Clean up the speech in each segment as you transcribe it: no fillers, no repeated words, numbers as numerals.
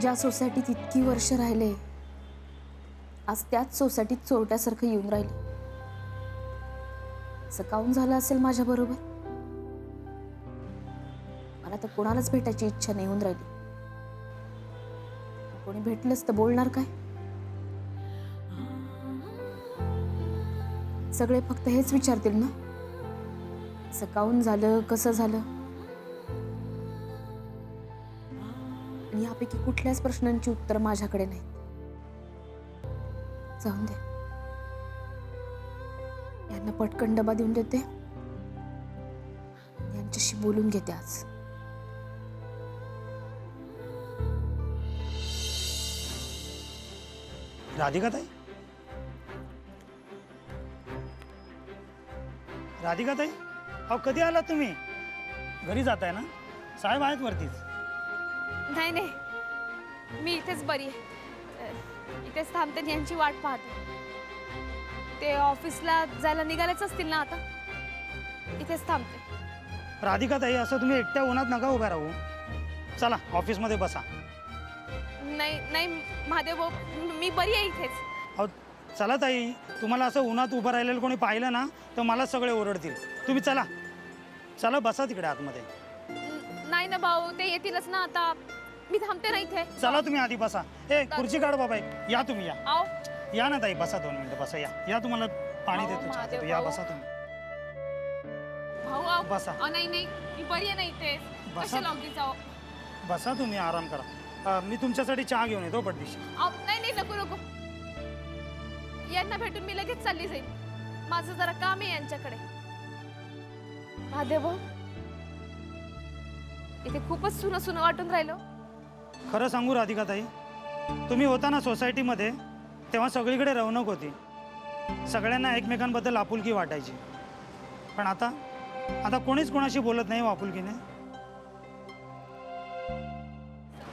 ज्या सोसायटीत इतकी वर्ष राहिले, आज त्याच सोसायटीत चोरट्यासारखं येऊन राहिले. असं काऊन झालं असेल माझ्या बरोबर? मला तर कोणालाच भेटायची इच्छा नाही होऊन राहिली. कोणी भेटलंच तर बोलणार काय? सगळे फक्त हेच विचारतील ना, असं काऊन झालं, कसं झालं. आणि यापैकी कुठल्याच प्रश्नांची उत्तर माझ्याकडे नाहीत. जाऊन दे, यांना पटकन डबा देऊन देते, यांच्याशी बोलून घेते आज. राधिकाताई, राधिकाताई, अहो कधी आलात तुम्ही? घरी जाताय ना? साहेब आहेत वरतीच. नाही नाही, मी इथेच बरी आहे. इथेच थांबते आणि यांची वाट पाहते. ते ऑफिसला जायला निघालेच असतील ना आता. इथेच थांबते. राधिकाताई, असं तुम्ही एकट्या उन्हात नका उभ्या राहू. चला ऑफिसमध्ये बसा. नाही नाही महादेव भाऊ, मी बरी आहे इथेच. अहो चला ताई, तुम्हाला असं उन्हात उभं राहिलेलं कोणी पाहिलं ना तर मला सगळे ओरडतील. तुम्ही चला चला, बसा तिकडे आतमध्ये. नाही ना भाऊ, ते येतीलच ना आता. मी थांबते ना इथे. चला तुम्ही आधी बसा. ए खुर्ची काढ बाबा, या तुम्ही, या आओ या ना ताई, बसा 2 मिनिटं, बसा. या तुम्हाला पाणी अहो, देतो, महादेव या भाऊ. बसा तुम्ही. भाऊ आओ. बसा. नाही नाही, मी बरी आहे ना इथे. बसा. कशाला उगीच जाऊ? बसा तुम्ही, आराम करा. मी तुमच्यासाठी चहा घेऊन येतो पटदिशी. नाही नाही, नको नको. यांना भेटून मी लगेच चालली जाईल. माझं जरा काम आहे यांच्याकडे. महादेव भाऊ, इथे खूपच सुनं सुनं वाटून राहिलो. खरं सांगू राधिकाताई, तुम्ही होता ना सोसायटीमध्ये, तेव्हा सगळीकडे रौनक होती. सगळ्यांना एकमेकांबद्दल आपुलकी वाटायची. पण आता आता कोणीच कोणाशी बोलत नाही आपुलकीने.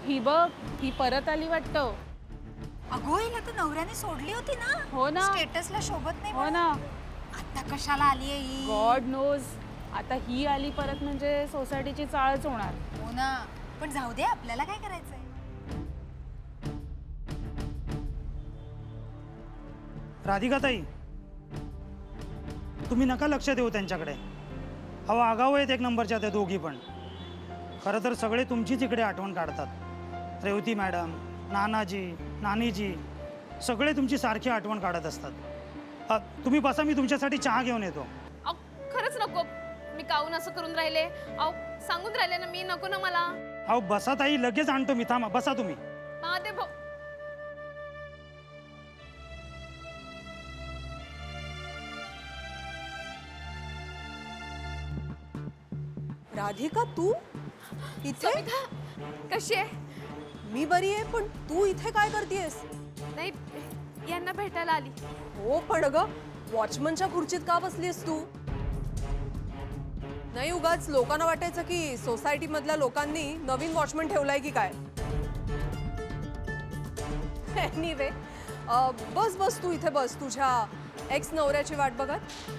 ही बघ, ही परत आली वाटतं. अगो, हिला तर नवऱ्याने सोडली होती ना. हो ना. स्टेटसला शोभत नाही हो म्हणून. ना. आता कशाला आली आहे ही? God knows. आता ही आली परत म्हणजे सोसायटीची चाळच होणार. हो ना, पण जाऊ दे, आपल्याला काय करायचंय. राधिकाताई, तुम्ही नका लक्ष देऊ त्यांच्याकडे. अहो आगाऊ आहेत एक नंबरच्या त्या दोघी पण. खरं तर सगळे तुमचीच इकडे आठवण काढतात. रेवती मॅडम, नानाजी, नानीजी, सगळे तुमची सारखी आठवण काढत असतात. तुम्ही बसा, मी तुमच्यासाठी चहा घेऊन येतो. अहो खरंच नको. मी काहून असं करून राहिले? अहो सांगून राहिले ना मी, नको ना मला. अहो बसा ताई, लगेच आणतो मी, थांबा, बसा तुम्ही. महादेव भाऊ, राधिका, तू इथे? सविता कशी आहे? मी बरी आहे, पण तू इथे काय करतेयस? नाही, यांना भेटायला आली. हो, पण अगं वॉचमनच्या खुर्चीत का बसलीस तू? नाही, उगाच लोकांना वाटायचं की सोसायटी मधल्या लोकांनी नवीन वॉचमन ठेवलाय की काय. एनिवे, बस बस, तू इथे बस, तुझ्या एक्स नवऱ्याची वाट बघत.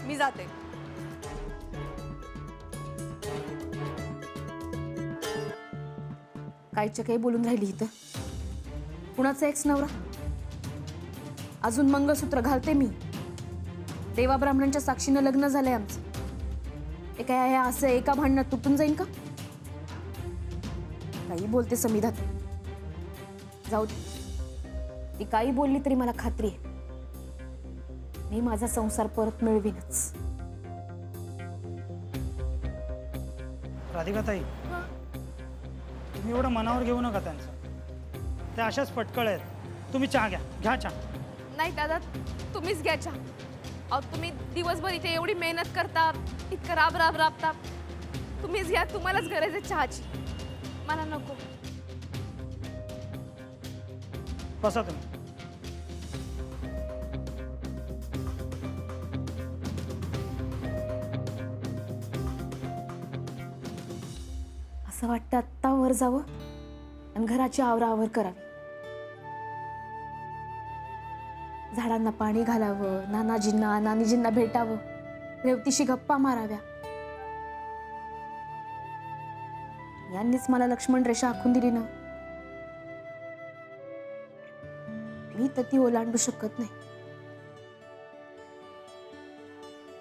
मी जाते. कायच्या काही बोलून राहिली इथं. कुणाचा एक्स नवरा? अजून मंगळसूत्र घालते मी. देवा ब्राह्मणांच्या साक्षीनं लग्न झालंय आमचं. हे काय आहे, असं एका भांडणात तुटून जाईन का? काही बोलते समिधा तू. जाऊ दे, ती काही बोलली तरी मला खात्री आहे, मी माझा संसार परत मिळवीनच. राधिकाताई, तुम्ही एवढं मनावर घेऊ नका त्यांचं. त्या अशाच पटकळ आहेत. तुम्ही चहा घ्या, घ्या चहा. नाही दादा, तुम्हीच घ्या चहा. अहो तुम्ही दिवसभर इथे एवढी मेहनत करता, इतकं राबता. तुम्हीच घ्या, तुम्हालाच गरज आहे चहाची, मला नको. बसा तुम्ही. असं वाटतं आत्ता वर जावं आणि घराची आवराआवर करावी. झाडांना पाणी घालावं, नानाजींना नानीजींना भेटावं, रेवतीशी गप्पा माराव्या. यांनीच मला लक्ष्मण रेषा आखून दिली ना, तर ती ओलांडू शकत नाही.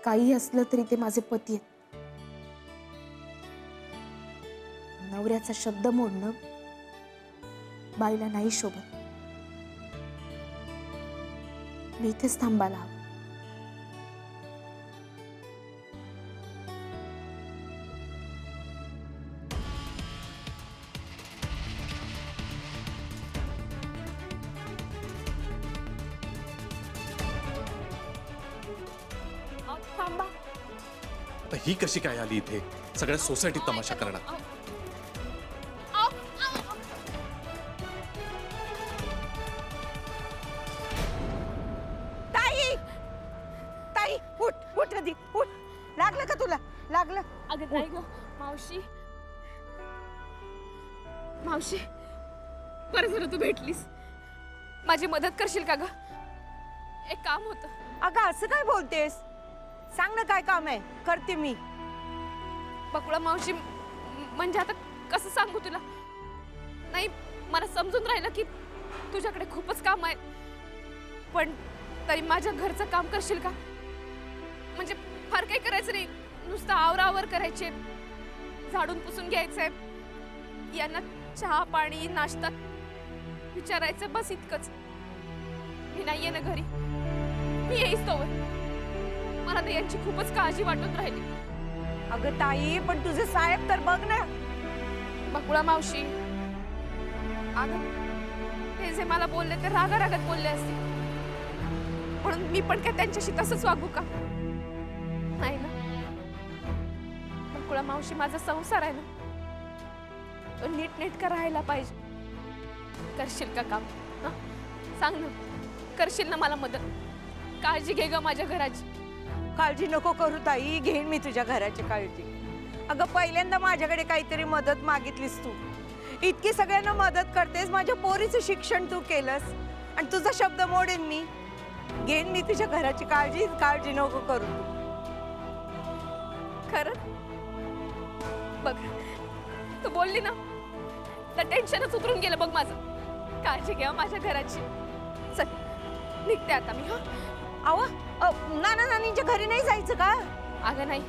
काही असलं तरी ते माझे पती आहेत. नवऱ्याचा शब्द मोडणं बाईला नाही शोभत. मी इथेच थांबायला हवं. थांबा. आता ही कशी काय आली इथे सगळ्या सोसायटीत तमाशा करणार? ताई ताई उठ उठ आधी उठ. लागलं का तुला? लागलं? अगं नाही ग मावशी. मावशी बरं झालं तू भेटलीस. माझी मदत करशील का ग? एक काम होतं. अगं असं काय बोलतेस? सांग ना काय काम आहे, करते मी. बकुळा मावशी म्हणजे आता कसं सांगू तुला? नाही मला समजून राहिलं की तुझ्याकडे खूपच काम आहे, पण तरी माझ्या घरचं काम करशील का? म्हणजे फार काही करायचं नाही, नुसतं आवरावर करायचे, झाडून पुसून घ्यायचंय, यांना चहा पाणी नाश्ता विचारायचं, बस इतकंच. मी नाहीये ना घरी, मी येईच तोवर. मला तर यांची खूपच काळजी वाटून राहिली. अगं ताई पण तुझे साहेब तर बघ ना. बकुळा मावशी अगं ते जे मला बोलले ते रागारागात बोलले असते, म्हणून मी पण काय त्यांच्याशी तसंच वागू का? नाही ना. बकुळा मावशी माझा संसार आहे ना, तो नीटनेटका राहायला पाहिजे. करशील का काम? हं? सांग ना, करशील ना मला मदत? काळजी घे ग माझ्या घराची. काळजी नको करू ताई, घेईन मी तुझ्या घराची काळजी. अगं पहिल्यांदा माझ्याकडे काहीतरी मदत मागितलीस तू. इतकी सगळ्यांना मदत करतेस, माझ्या पोरीचं शिक्षण तू केलंस आणि तुझा शब्द मोडेन मी. घेईन मी तुझ्या घराची काळजी, काळजी नको करू तू. खरं बघ तू बोलली ना तर टेन्शनच उतरून गेलं बघ माझं. काळजी घ्या माझ्या घराची. चल निघते आता मी. हा आवा नाना नानींच्या घरी नाही जायचं का? अगं नाही,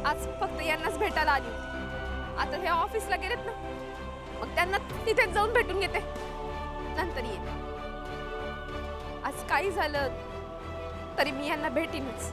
आज फक्त यांनाच भेटायला आली होती. आता हे ऑफिसला गेलेत ना, मग त्यांना तिथेच जाऊन भेटून घेते, नंतर येते. आज काही झालं तरी मी यांना भेटीनच.